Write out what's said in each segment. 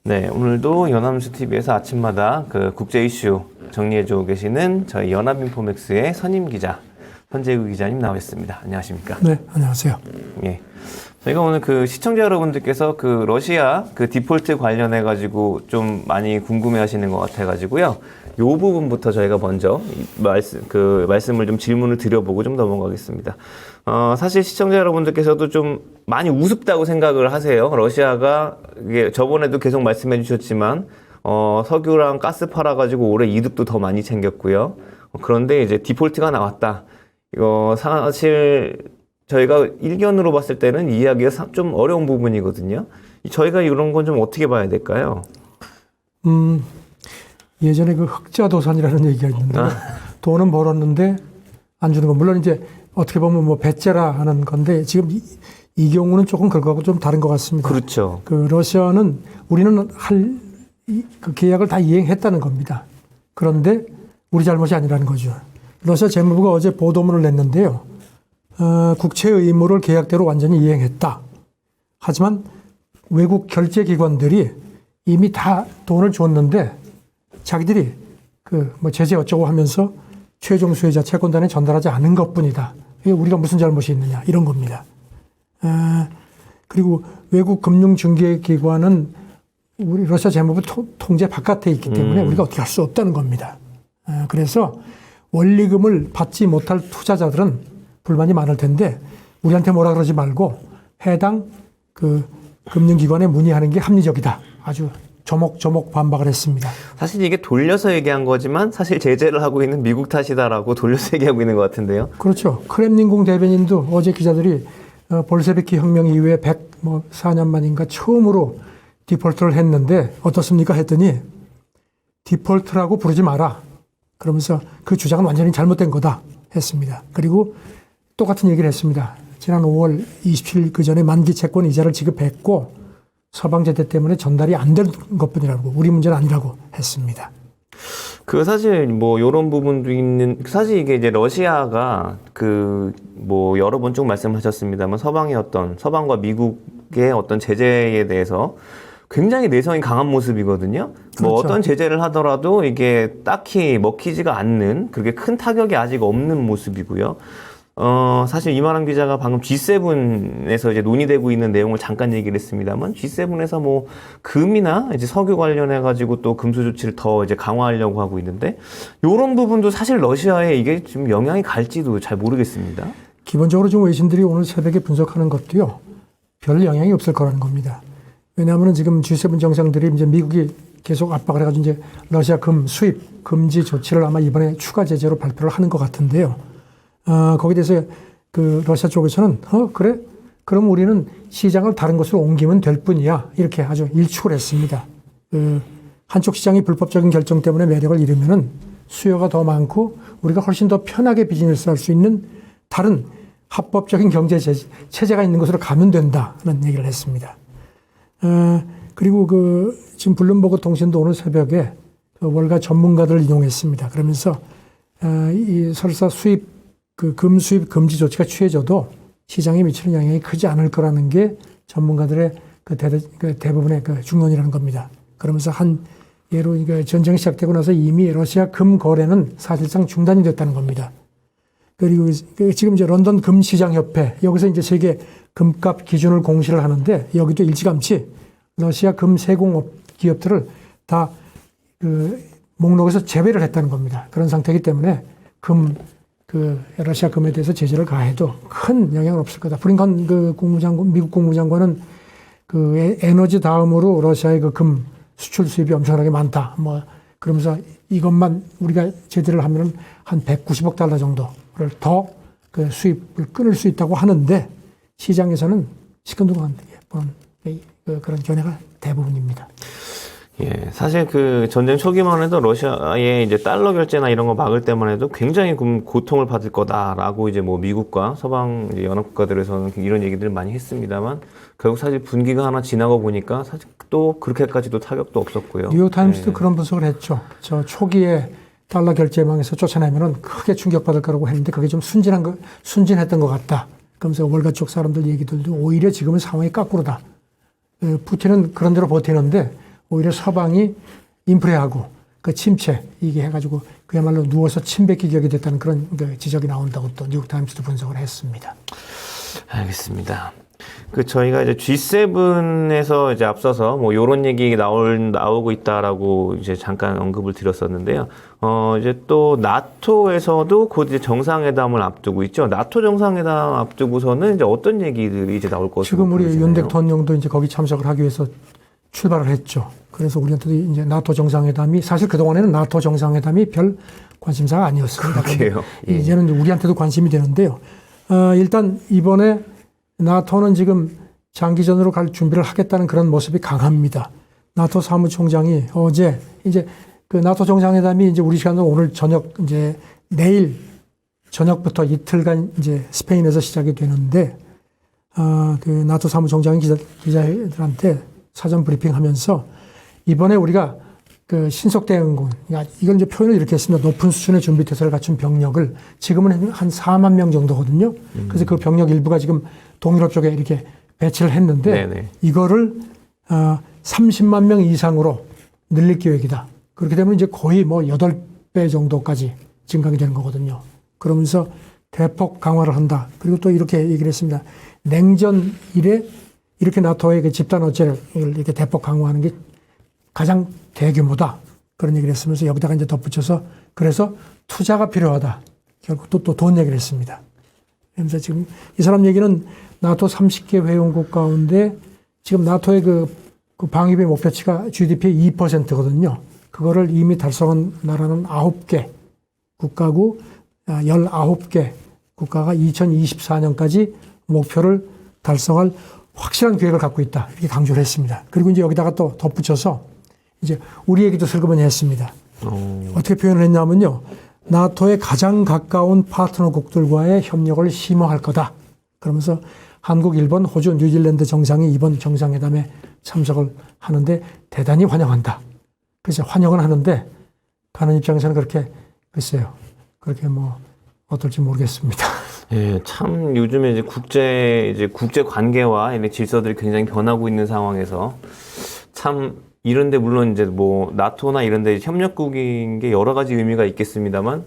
네, 오늘도 연합뉴스 TV에서 아침마다 그 국제 이슈 정리해주고 계시는 저희 연합인포맥스의 선임 기자 현재구 기자님 나오셨습니다. 안녕하십니까? 네, 안녕하세요. 예. 저희가 오늘 그 시청자 여러분들께서 그 러시아 그 디폴트 관련해 가지고 좀 많이 궁금해 하시는 것 같아 가지고요. 요 부분부터 저희가 먼저 말씀을 좀 질문을 드려보고 좀 넘어가겠습니다. 사실 시청자 여러분들께서도 좀 많이 우습다고 생각을 하세요. 러시아가 이게 저번에도 계속 말씀해 주셨지만 석유랑 가스 팔아가지고 올해 이득도 더 많이 챙겼고요. 그런데 이제 디폴트가 나왔다. 이거 사실 저희가 일견으로 봤을 때는 이해하기가 좀 어려운 부분이거든요. 저희가 이런 건 좀 어떻게 봐야 될까요? 예전에 그 흑자도산이라는 얘기가 있는데 돈은 벌었는데 안 주는 거. 물론 이제 어떻게 보면 뭐 배째라 하는 건데 지금 이 경우는 조금 그거하고 좀 다른 것 같습니다. 그렇죠. 그 러시아는 우리는 그 계약을 다 이행했다는 겁니다. 그런데 우리 잘못이 아니라는 거죠. 러시아 재무부가 어제 보도문을 냈는데요. 국채 의무를 계약대로 완전히 이행했다. 하지만 외국 결제기관들이 이미 다 돈을 줬는데 자기들이 뭐 제재 어쩌고 하면서 최종 수혜자 채권단에 전달하지 않은 것뿐이다. 이게 우리가 무슨 잘못이 있느냐 이런 겁니다. 그리고 외국 금융중개기관은 우리 러시아 재무부 통제 바깥에 있기 때문에 우리가 어떻게 할 수 없다는 겁니다. 그래서 원리금을 받지 못할 투자자들은 불만이 많을 텐데 우리한테 뭐라 그러지 말고 해당 그 금융기관에 문의하는 게 합리적이다. 아주 조목조목 반박을 했습니다. 사실 이게 돌려서 얘기한 거지만 사실 제재를 하고 있는 미국 탓이다라고 돌려서 얘기하고 있는 것 같은데요. 그렇죠. 크렘린궁 대변인도 어제 기자들이 볼셰비키 혁명 이후에 104년 만인가 처음으로 디폴트를 했는데 어떻습니까 했더니 디폴트라고 부르지 마라. 그러면서 그 주장은 완전히 잘못된 거다 했습니다. 그리고 똑같은 얘기를 했습니다. 지난 5월 27일 그 전에 만기 채권 이자를 지급했고 서방 제재 때문에 전달이 안 된 것뿐이라고 우리 문제는 아니라고 했습니다. 그 사실 뭐 이런 부분도 있는 사실 이게 이제 러시아가 뭐 여러 번 쭉 말씀하셨습니다만 서방과 미국의 어떤 제재에 대해서 굉장히 내성이 강한 모습이거든요. 그렇죠. 뭐 어떤 제재를 하더라도 이게 딱히 먹히지가 않는 그렇게 큰 타격이 아직 없는 모습이고요. 사실 이만한 기자가 방금 G7에서 이제 논의되고 있는 내용을 잠깐 얘기를 했습니다만 G7에서 뭐 금이나 이제 석유 관련해 가지고 또 금수 조치를 더 이제 강화하려고 하고 있는데 이런 부분도 사실 러시아에 이게 좀 영향이 갈지도 잘 모르겠습니다. 기본적으로 지금 외신들이 오늘 새벽에 분석하는 것도요. 별 영향이 없을 거라는 겁니다. 왜냐하면 지금 G7 정상들이 이제 미국이 계속 압박을 해가지고 이제 러시아 금 수입 금지 조치를 아마 이번에 추가 제재로 발표를 하는 것 같은데요. 거기에 대해서 그 러시아 쪽에서는 그래? 그럼 우리는 시장을 다른 곳으로 옮기면 될 뿐이야. 이렇게 아주 일축을 했습니다. 한쪽 시장이 불법적인 결정 때문에 매력을 잃으면은 수요가 더 많고 우리가 훨씬 더 편하게 비즈니스 할 수 있는 다른 합법적인 경제 체제가 있는 곳으로 가면 된다는 얘기를 했습니다. 그리고 지금 블룸버그 통신도 오늘 새벽에 월가 전문가들을 인용했습니다. 그러면서 이 설사 금 수입 금지 조치가 취해져도 시장에 미치는 영향이 크지 않을 거라는 게 전문가들의 대부분의 중론이라는 겁니다. 그러면서 예로 전쟁이 시작되고 나서 이미 러시아 금 거래는 사실상 중단이 됐다는 겁니다. 그리고 지금 이제 런던 금시장협회 여기서 이제 세계 금값 기준을 공시를 하는데 여기도 일찌감치 러시아 금 세공업 기업들을 다 목록에서 제외를 했다는 겁니다. 그런 상태이기 때문에 러시아 금에 대해서 제재를 가해도 큰 영향은 없을 거다. 브링컨 미국 국무장관은 에너지 다음으로 러시아의 금 수출 수입이 엄청나게 많다. 그러면서 이것만 우리가 제재를 하면은 한 190억 달러 정도를 더 수입을 끊을 수 있다고 하는데 시장에서는 시큰둥한 그런 견해가 대부분입니다. 예, 사실 전쟁 초기만 해도 러시아의 이제 달러 결제나 이런 거 막을 때만 해도 굉장히 고통을 받을 거다라고 이제 뭐 미국과 서방 연합국가들에서는 이런 얘기들을 많이 했습니다만 결국 사실 분기가 하나 지나고 보니까 사실 또 그렇게까지도 타격도 없었고요. 뉴욕타임스도 그런 분석을 했죠. 저 초기에 달러 결제망에서 쫓아내면은 크게 충격받을 거라고 했는데 그게 좀 순진했던 것 같다. 그러면서 월가 쪽 사람들 얘기들도 오히려 지금은 상황이 거꾸로다. 푸틴은 그런 대로 버티는데 오히려 서방이 인프레하고 그 침체 이게 해가지고 그야말로 누워서 침뱉기 격이 됐다는 그런 그 지적이 나온다고 또 뉴욕타임스도 분석을 했습니다. 알겠습니다. 저희가 이제 G7에서 이제 앞서서 뭐 요런 얘기 나오고 있다라고 이제 잠깐 언급을 드렸었는데요. 이제 또 나토에서도 곧 이제 정상회담을 앞두고 있죠. 나토 정상회담 앞두고서는 이제 어떤 얘기들이 이제 나올 것으로 지금 우리 보이시나요? 윤 대통령도 이제 거기 참석을 하기 위해서 출발을 했죠. 그래서 우리한테도 이제 나토 정상회담이 사실 그동안에는 나토 정상회담이 별 관심사가 아니었습니다. 그러게요. 예. 이제는 우리한테도 관심이 되는데요. 일단 이번에 나토는 지금 장기전으로 갈 준비를 하겠다는 그런 모습이 강합니다. 나토 사무총장이 어제 이제 그 나토 정상회담이 이제 우리 시간으로 오늘 저녁 이제 내일 저녁부터 이틀간 이제 스페인에서 시작이 되는데 그 나토 사무총장이 기자들한테 사전 브리핑하면서 이번에 우리가 그 신속대응군, 그러니까 이건 이제 표현을 이렇게 했습니다. 높은 수준의 준비 태세를 갖춘 병력을 지금은 한 4만 명 정도거든요. 그래서 그 병력 일부가 지금 동유럽 쪽에 이렇게 배치를 했는데 네네. 이거를 30만 명 이상으로 늘릴 계획이다. 그렇게 되면 이제 거의 뭐 8배 정도까지 증강이 되는 거거든요. 그러면서 대폭 강화를 한다. 그리고 또 이렇게 얘기를 했습니다. 냉전 이래 이렇게 나토의 그 집단 어체를 이렇게 대폭 강화하는 게 가장 대규모다. 그런 얘기를 했으면서 여기다가 이제 덧붙여서 그래서 투자가 필요하다. 결국 또 돈 얘기를 했습니다. 그래서 지금 이 사람 얘기는 나토 30개 회원국 가운데 지금 나토의 그 방위비 목표치가 GDP의 2%거든요. 그거를 이미 달성한 나라는 9개 국가고 19개 국가가 2024년까지 목표를 달성할 확실한 계획을 갖고 있다. 이렇게 강조를 했습니다. 그리고 이제 여기다가 또 덧붙여서 이제 우리 얘기도 슬그머니 했습니다. 어떻게 표현을 했냐면요. 나토의 가장 가까운 파트너국들과의 협력을 심화할 거다. 그러면서 한국, 일본, 호주, 뉴질랜드 정상이 이번 정상회담에 참석을 하는데 대단히 환영한다. 그래서 환영은 하는데 가는 입장에서는 그렇게 글쎄요. 그렇게 뭐 어떨지 모르겠습니다. 예, 참 요즘에 이제 국제 관계와 이런 질서들이 굉장히 변하고 있는 상황에서 참 이런데 물론 이제 뭐 나토나 이런데 협력국인 게 여러 가지 의미가 있겠습니다만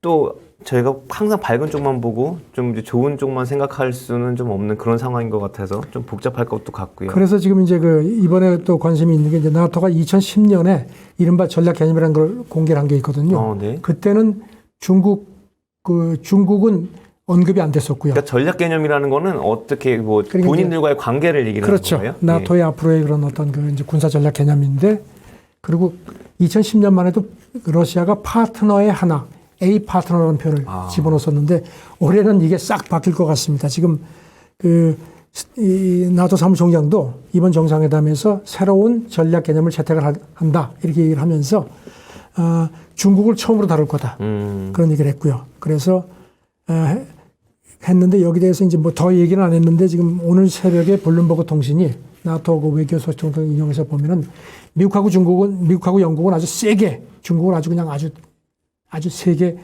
또 저희가 항상 밝은 쪽만 보고 좀 이제 좋은 쪽만 생각할 수는 좀 없는 그런 상황인 것 같아서 좀 복잡할 것도 같고요. 그래서 지금 이제 이번에 또 관심이 있는 게 이제 나토가 2010년에 이른바 전략 개념이라는 걸 공개를 한 게 있거든요. 네. 그때는 중국은 언급이 안 됐었고요. 그러니까 전략 개념이라는 거는 어떻게 뭐 그러니까 본인들과의 관계를 얘기를 그렇죠. 하는 거예요? 나토의 앞으로의 그런 어떤 그 이제 군사 전략 개념인데 그리고 2010년만 해도 러시아가 파트너의 하나, A 파트너라는 표현을 집어넣었었는데 올해는 이게 싹 바뀔 것 같습니다. 지금 이 나토 사무총장도 이번 정상회담에서 새로운 전략 개념을 채택을 한다 이렇게 얘기를 하면서 중국을 처음으로 다룰 거다 그런 얘기를 했고요. 그래서 했는데 여기 대해서 이제 뭐 더 얘기는 안 했는데 지금 오늘 새벽에 블룸버그 통신이 나토 그 외교 소식 등 인용해서 보면은 미국하고 영국은 아주 세게 중국을 아주 그냥 아주 세게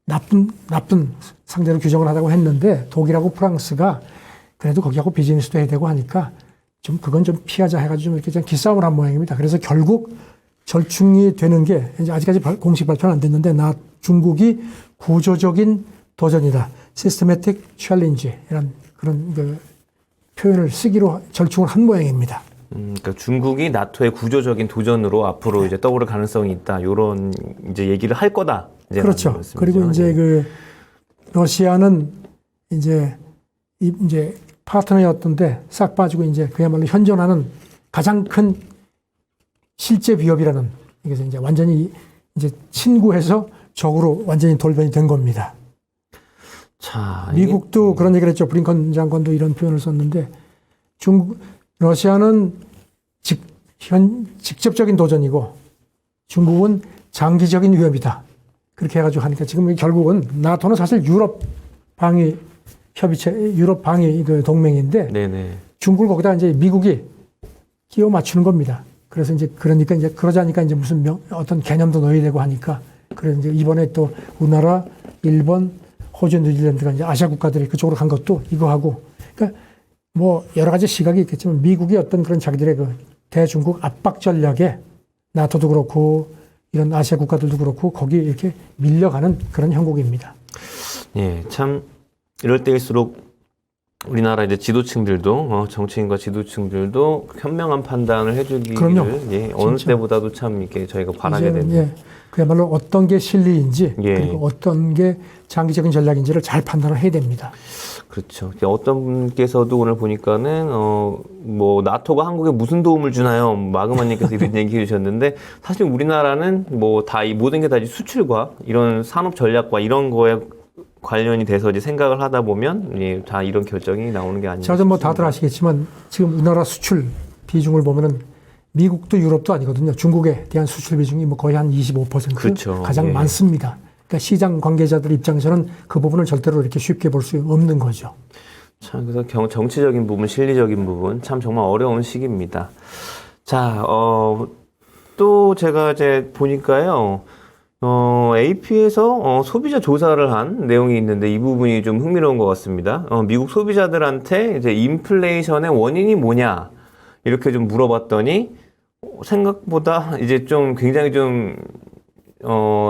나쁜 상대로 규정을 하자고 했는데 독일하고 프랑스가 그래도 거기하고 비즈니스도 해야 되고 하니까 좀 그건 좀 피하자 해가지고 좀 이렇게 좀 기싸움을 한 모양입니다. 그래서 결국 절충이 되는 게 이제 아직까지 공식 발표는 안 됐는데 중국이 구조적인 도전이다. 시스테매틱 챌린지 이런 그런 그 표현을 쓰기로 절충을 한 모양입니다. 그러니까 중국이 나토의 구조적인 도전으로 앞으로 이제 떠오를 가능성이 있다. 요런 이제 얘기를 할 거다. 이제 그렇죠. 그리고 이제 그 러시아는 이제 파트너였던데 싹 빠지고 이제 그야말로 현존하는 가장 큰 실제 위협이라는 이게 이제 완전히 이제 친구해서 적으로 완전히 돌변이 된 겁니다. 자, 미국도 그런 얘기를 했죠. 브링컨 장관도 이런 표현을 썼는데 러시아는 직접적인 도전이고 중국은 장기적인 위협이다. 그렇게 해가지고 하니까 지금 결국은 나토는 사실 유럽 방위 그 동맹인데 네네. 중국을 거기다 이제 미국이 끼워 맞추는 겁니다. 그래서 이제 그러니까 이제 그러자니까 이제 무슨 어떤 개념도 넣어야 되고 하니까 그래서 이제 이번에 또 우리나라, 일본, 호주, 뉴질랜드가 이제 아시아 국가들이 그쪽으로 간 것도 이거 하고 그러니까 뭐 여러 가지 시각이 있겠지만 미국이 어떤 그런 자기들의 그 대중국 압박 전략에 나토도 그렇고 이런 아시아 국가들도 그렇고 거기 이렇게 밀려가는 그런 형국입니다. 예, 참 이럴 때일수록 우리나라 이제 지도층들도 정치인과 지도층들도 현명한 판단을 해주기를 그럼요. 예, 어느 진짜. 때보다도 참 이렇게 저희가 바라게 이제는 됩니다. 예, 그야말로 어떤 게 실리인지 예. 그리고 어떤 게 장기적인 전략인지를 잘 판단을 해야 됩니다. 그렇죠. 어떤 분께서도 오늘 보니까는 뭐 나토가 한국에 무슨 도움을 주나요? 마그마님께서 이런 얘기해 주셨는데 사실 우리나라는 뭐 다 이 모든 게 다 수출과 이런 산업 전략과 이런 거에 관련이 돼서 이제 생각을 하다 보면 예, 다 이런 결정이 나오는 게 아닌가. 자, 뭐 다들 아시겠지만 지금 우리나라 수출 비중을 보면은 미국도 유럽도 아니거든요. 중국에 대한 수출 비중이 뭐 거의 한 25% 그렇죠. 가장 예. 많습니다. 그러니까 시장 관계자들 입장에서는 그 부분을 절대로 이렇게 쉽게 볼 수 없는 거죠. 참 그래서 정치적인 부분, 실리적인 부분 참 정말 어려운 시기입니다. 자, 또 제가 이제 보니까요. AP에서 소비자 조사를 한 내용이 있는데 이 부분이 좀 흥미로운 것 같습니다. 미국 소비자들한테 이제 인플레이션의 원인이 뭐냐 이렇게 좀 물어봤더니 생각보다 이제 좀 굉장히 좀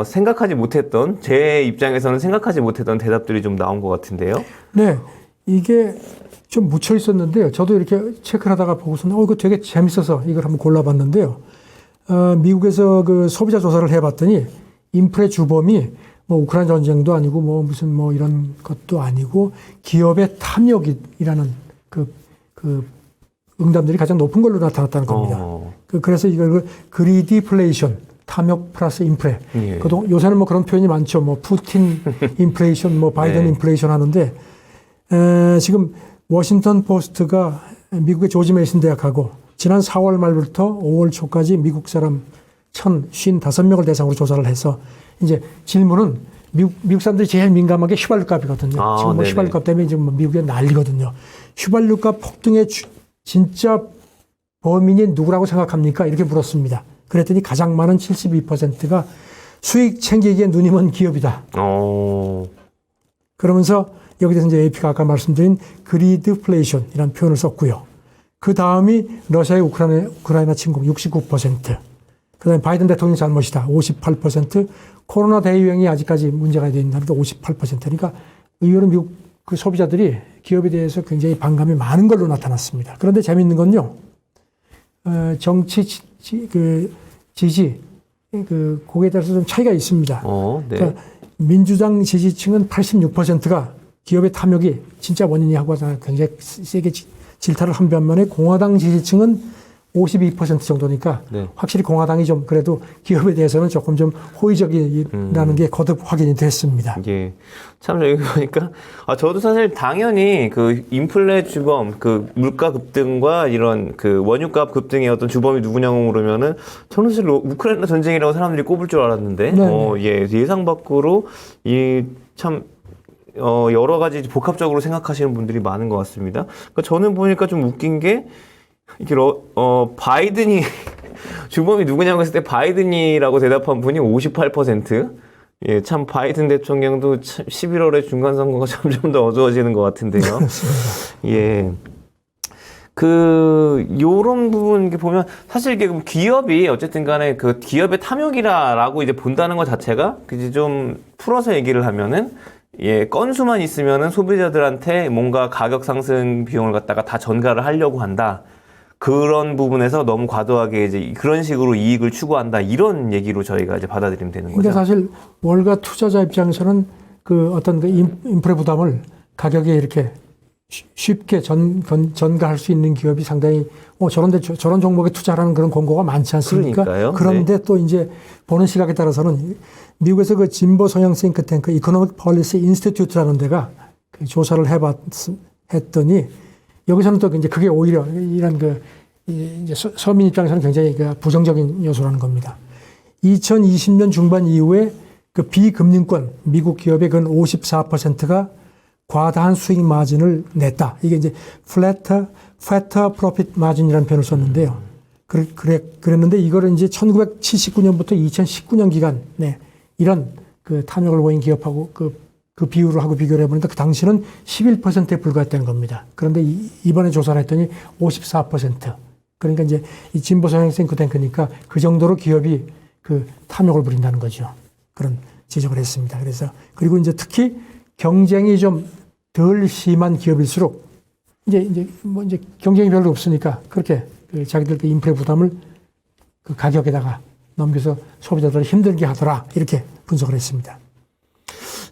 생각하지 못했던 제 입장에서는 생각하지 못했던 대답들이 좀 나온 것 같은데요. 네, 이게 좀 묻혀 있었는데요. 저도 이렇게 체크를 하다가 보고서는 이거 되게 재밌어서 이걸 한번 골라봤는데요. 미국에서 그 소비자 조사를 해봤더니 인플레 주범이 뭐 우크라이나 전쟁도 아니고 뭐 무슨 뭐 이런 것도 아니고 기업의 탐욕이라는 그 응답들이 가장 높은 걸로 나타났다는 겁니다. 그래서 이걸 그리디플레이션, 탐욕 플러스 인플레. 예. 그동안 요새는 뭐 그런 표현이 많죠. 뭐 푸틴 인플레이션, 뭐 바이든 네. 인플레이션 하는데 지금 워싱턴 포스트가 미국의 조지 메이슨 대학하고 지난 4월 말부터 5월 초까지 미국 사람 1,055명을 대상으로 조사를 해서 이제 질문은 미국 사람들이 제일 민감한 게 휘발유값이거든요. 지금 뭐 네네. 휘발유값 때문에 지금 뭐 미국에 난리거든요. 휘발유값 폭등의 진짜 범인이 누구라고 생각합니까? 이렇게 물었습니다. 그랬더니 가장 많은 72%가 수익 챙기기에 눈이 먼 기업이다. 그러면서 여기 대해서 이제 AP가 아까 말씀드린 그리드플레이션이라는 표현을 썼고요. 그 다음이 러시아의 우크라이나 침공 69%. 그 다음에 바이든 대통령 잘못이다. 58%. 코로나 대유행이 아직까지 문제가 되어 있는데 58%. 그러니까 의외로 미국 그 소비자들이 기업에 대해서 굉장히 반감이 많은 걸로 나타났습니다. 그런데 재미있는 건요. 정치 지지, 거기에 따라서 좀 차이가 있습니다. 네. 그러니까 민주당 지지층은 86%가 기업의 탐욕이 진짜 원인이 하고 굉장히 세게 질타를 한 반면에 공화당 지지층은 52% 정도니까 네. 확실히 공화당이 좀 그래도 기업에 대해서는 조금 좀 호의적이라는 게 거듭 확인이 됐습니다. 예. 참 여기 보니까 저도 사실 당연히 그 인플레 주범, 그 물가 급등과 이런 그 원유값 급등의 어떤 주범이 누구냐고 물으면은 저는 사실 우크라이나 전쟁이라고 사람들이 꼽을 줄 알았는데 예상 밖으로 이 참 여러 가지 복합적으로 생각하시는 분들이 많은 것 같습니다. 그러니까 저는 보니까 좀 웃긴 게 이게 바이든이 주범이 누구냐고 했을 때 바이든이라고 대답한 분이 58%. 예, 참 바이든 대통령도 11월에 중간 선거가 점점 더 어두워지는 것 같은데요. 예. 요런 부분 이렇게 보면 사실 이게 기업이 어쨌든 간에 그 기업의 탐욕이라고 이제 본다는 것 자체가 이제 좀 풀어서 얘기를 하면은 건수만 있으면은 소비자들한테 뭔가 가격 상승 비용을 갖다가 다 전가를 하려고 한다. 그런 부분에서 너무 과도하게 이제 그런 식으로 이익을 추구한다. 이런 얘기로 저희가 이제 받아들이면 되는 거죠. 그러니까 사실 월가 투자자 입장에서는 그 어떤 그 인프레 부담을 가격에 이렇게 쉽게 전가할 수 있는 기업이 상당히 저런 종목에 투자하라는 그런 권고가 많지 않습니까? 그러니까요. 그런데 또 이제 보는 시각에 따라서는 미국에서 그 진보 성향 싱크탱크 이코노믹 폴리시 인스티튜트라는 데가 그 조사를 했더니 여기서는 또 이제 그게 오히려 이런 이제 서민 입장에서는 굉장히 부정적인 요소라는 겁니다. 2020년 중반 이후에 그 비금융권 미국 기업의 근 54%가 과다한 수익 마진을 냈다. 이게 이제 fatter profit margin이라는 표현을 썼는데요. 그랬는데 이거를 이제 1979년부터 2019년 기간에 이런 그 탐욕을 보인 기업하고 그 비율을 하고 비교를 해보니까 그 당시는 11%에 불과했다는 겁니다. 그런데 이번에 조사를 했더니 54%. 그러니까 이제 이 진보 성향 싱크탱크니까 그 정도로 기업이 그 탐욕을 부린다는 거죠. 그런 지적을 했습니다. 그래서 그리고 이제 특히 경쟁이 좀 덜 심한 기업일수록 이제 경쟁이 별로 없으니까 그렇게 그 자기들 그 인프레 부담을 그 가격에다가 넘겨서 소비자들을 힘들게 하더라 이렇게 분석을 했습니다.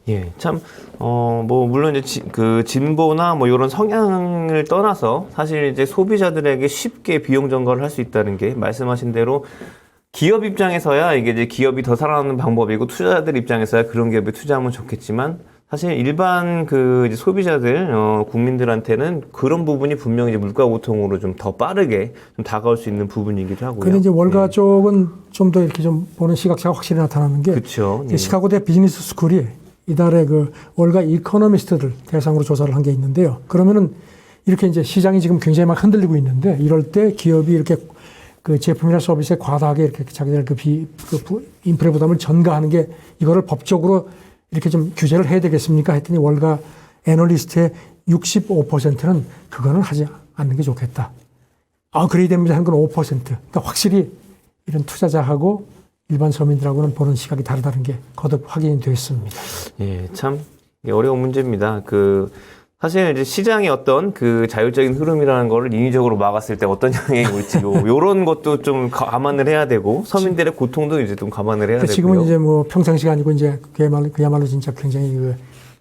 예, 참, 뭐, 물론 이제 그 진보나 뭐 이런 성향을 떠나서 사실 이제 소비자들에게 쉽게 비용 전가를 할 수 있다는 게 말씀하신 대로 기업 입장에서야 이게 이제 기업이 더 살아남는 방법이고 투자자들 입장에서야 그런 기업에 투자하면 좋겠지만 사실 일반 그 이제 소비자들, 국민들한테는 그런 부분이 분명히 이제 물가 고통으로 좀 더 빠르게 좀 다가올 수 있는 부분이기도 하고요. 근데 이제 월가 예. 쪽은 좀 더 이렇게 좀 보는 시각차가 확실히 나타나는 게 그쵸. 이제 시카고대 비즈니스 스쿨이 이달에 그 월가 이코노미스트들 대상으로 조사를 한 게 있는데요. 그러면은 이렇게 이제 시장이 지금 굉장히 막 흔들리고 있는데 이럴 때 기업이 이렇게 그 제품이나 서비스에 과다하게 이렇게 자기들 인프레 부담을 전가하는 게 이거를 법적으로 이렇게 좀 규제를 해야 되겠습니까? 했더니 월가 애널리스트의 65%는 그거는 하지 않는 게 좋겠다. 그래야 됩니다 하는 건 5%. 그러니까 확실히 이런 투자자하고 일반 서민들하고는 보는 시각이 다르다는 게 거듭 확인이 됐습니다. 예, 참 어려운 문제입니다. 사실 이제 시장의 어떤 그 자율적인 흐름이라는 거를 인위적으로 막았을 때 어떤 영향이 올지 요런 것도 좀 감안을 해야 되고 서민들의 고통도 이제 좀 감안을 해야 되고요. 지금은 이제 뭐 평상시가 아니고 이제 그야말로 진짜 굉장히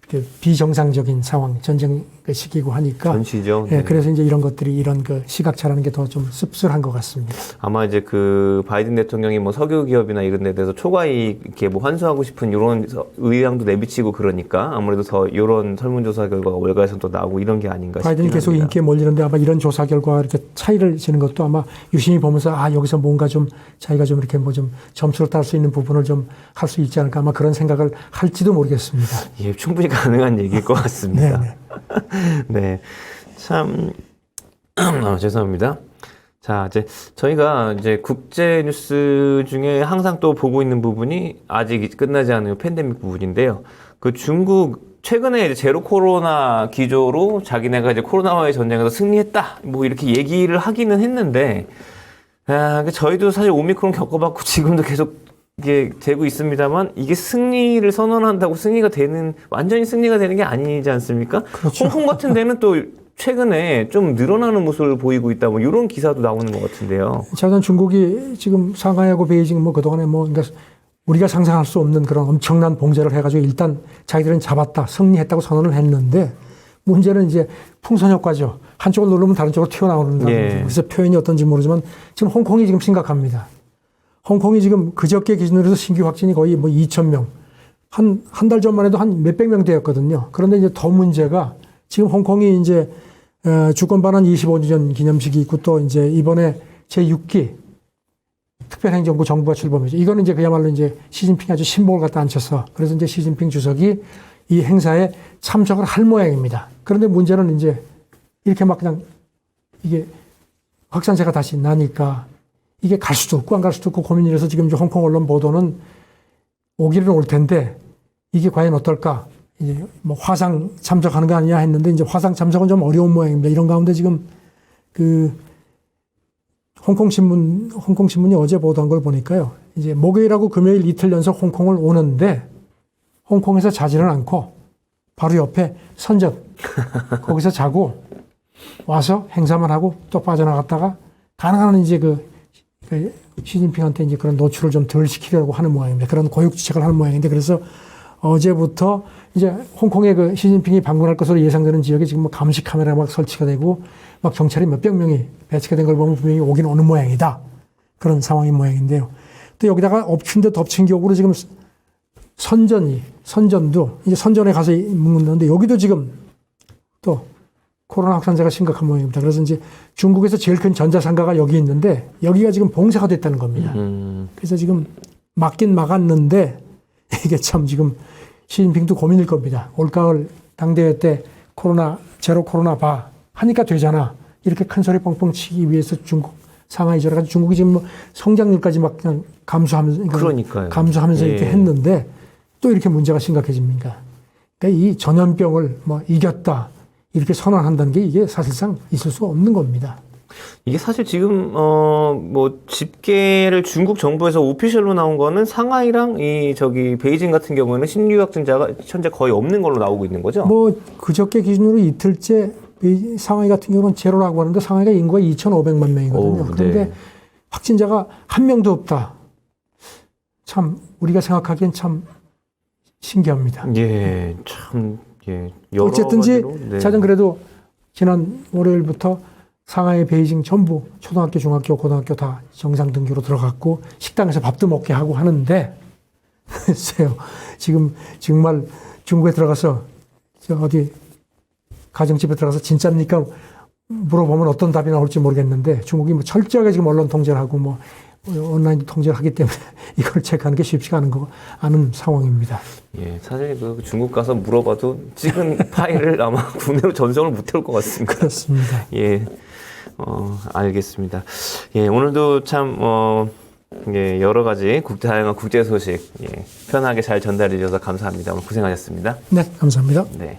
그 비정상적인 상황, 전쟁 그 시기고 하니까. 전시죠. 예, 네. 그래서 이제 이런 것들이 이런 그 시각차라는 게 더 좀 씁쓸한 것 같습니다. 아마 이제 그 바이든 대통령이 뭐 석유 기업이나 이런 데 대해서 초과이익 이렇게 뭐 환수하고 싶은 이런 의향도 내비치고 그러니까 아무래도 더 이런 설문조사 결과가 월가에서 또 나오고 이런 게 아닌가 싶긴 바이든이 계속 합니다. 인기에 몰리는데 아마 이런 조사 결과 이렇게 차이를 지는 것도 아마 유심히 보면서 여기서 뭔가 좀 자기가 좀 이렇게 뭐 좀 점수를 딸 수 있는 부분을 좀 할 수 있지 않을까 아마 그런 생각을 할지도 모르겠습니다. 예, 충분히 가능한 얘기일 것 같습니다. 네. 네. 참, 죄송합니다. 자, 이제 저희가 이제 국제 뉴스 중에 항상 또 보고 있는 부분이 아직 끝나지 않은 팬데믹 부분인데요. 그 중국, 최근에 이제 제로 코로나 기조로 자기네가 이제 코로나와의 전쟁에서 승리했다. 뭐 이렇게 얘기를 하기는 했는데, 저희도 사실 오미크론 겪어봤고 지금도 계속 이게 되고 있습니다만 이게 승리를 선언한다고 완전히 승리가 되는 게 아니지 않습니까? 그렇죠. 홍콩 같은 데는 또 최근에 좀 늘어나는 모습을 보이고 있다. 뭐 이런 기사도 나오는 것 같은데요. 자단 중국이 지금 상하이하고 베이징 뭐 그동안에 뭐 그러니까 우리가 상상할 수 없는 그런 엄청난 봉쇄를 해가지고 일단 자기들은 잡았다, 승리했다고 선언을 했는데 문제는 이제 풍선 효과죠. 한쪽을 누르면 다른 쪽으로 튀어나오는 예. 그래서 표현이 어떤지 모르지만 지금 홍콩이 지금 심각합니다. 홍콩이 지금 그저께 기준으로 해서 신규 확진이 거의 뭐 2,000명. 한 달 전만 해도 한 몇백 명대였거든요. 그런데 이제 더 문제가 지금 홍콩이 이제 주권 반환 25주년 기념식이 있고 또 이제 이번에 제6기 특별행정부 정부가 출범했죠. 이거는 이제 그야말로 이제 시진핑이 아주 신복을 갖다 앉혀서 그래서 이제 시진핑 주석이 이 행사에 참석을 할 모양입니다. 그런데 문제는 이제 이렇게 막 그냥 이게 확산세가 다시 나니까 이게 갈 수도 없고 안 갈 수도 없고 고민이 돼서 지금 이제 홍콩 언론 보도는 오기는 올 텐데 이게 과연 어떨까? 이제 뭐 화상 참석하는 거 아니냐 했는데 이제 화상 참석은 좀 어려운 모양입니다. 이런 가운데 지금 그 홍콩 신문이 어제 보도한 걸 보니까요. 이제 목요일하고 금요일 이틀 연속 홍콩을 오는데 홍콩에서 자지는 않고 바로 옆에 선전 거기서 자고 와서 행사만 하고 또 빠져나갔다가 가능한 이제 그 시진핑한테 이제 그런 노출을 좀 덜 시키려고 하는 모양입니다. 그런 고육지책을 하는 모양인데 그래서 어제부터 이제 홍콩에 그 시진핑이 방문할 것으로 예상되는 지역에 지금 뭐 감시 카메라가 막 설치가 되고 막 경찰이 몇백 명이 배치가 된 걸 보면 분명히 오긴 오는 모양이다. 그런 상황인 모양인데요. 또 여기다가 엎친 데 덮친 격으로 지금 선전도 이제 선전에 가서 묻는데 여기도 지금 또 코로나 확산세가 심각한 모양입니다. 그래서 이제 중국에서 제일 큰 전자상가가 여기 있는데 여기가 지금 봉쇄가 됐다는 겁니다. 그래서 지금 막긴 막았는데 이게 참 지금 시진핑도 고민일 겁니다. 올가을 당대회 때 제로 코로나 봐 하니까 되잖아. 이렇게 큰 소리 뻥뻥 치기 위해서 중국 상하이 저래가지고 중국이 지금 뭐 성장률까지 막 그냥 감수하면서 예. 이렇게 했는데 또 이렇게 문제가 심각해집니까? 그러니까 이 전염병을 뭐 이겼다. 이렇게 선언한다는 게 이게 사실상 있을 수 없는 겁니다. 이게 사실 지금 뭐 집계를 중국 정부에서 오피셜로 나온 거는 상하이랑 이 저기 베이징 같은 경우에는 신규 확진자가 현재 거의 없는 걸로 나오고 있는 거죠. 뭐 그저께 기준으로 이틀째 상하이 같은 경우는 제로라고 하는데 상하이가 인구가 2,500만 명이거든요. 오, 그런데 네. 확진자가 한 명도 없다. 참 우리가 생각하기엔 참 신기합니다. 예, 참 예. 여러 어쨌든지 가지로, 네. 자전 그래도 지난 월요일부터 상하이, 베이징 전부 초등학교, 중학교, 고등학교 다 정상 등교로 들어갔고 식당에서 밥도 먹게 하고 하는데 글쎄요. 지금 정말 중국에 들어가서 저 어디 가정집에 들어가서 진짜입니까? 물어보면 어떤 답이 나올지 모르겠는데 중국이 뭐 철저하게 지금 언론 통제를 하고 뭐 온라인 통제를 하기 때문에 이걸 체크하는 게 쉽지가 않은 상황입니다. 예, 사실 그 중국 가서 물어봐도 찍은 파일을 아마 국내로 전송을 못 해올 것 같습니다. 그렇습니다. 예, 알겠습니다. 예, 오늘도 참, 예, 여러 가지 다양한 국제 소식, 예, 편하게 잘 전달해 주셔서 감사합니다. 오늘 고생하셨습니다. 네, 감사합니다. 네.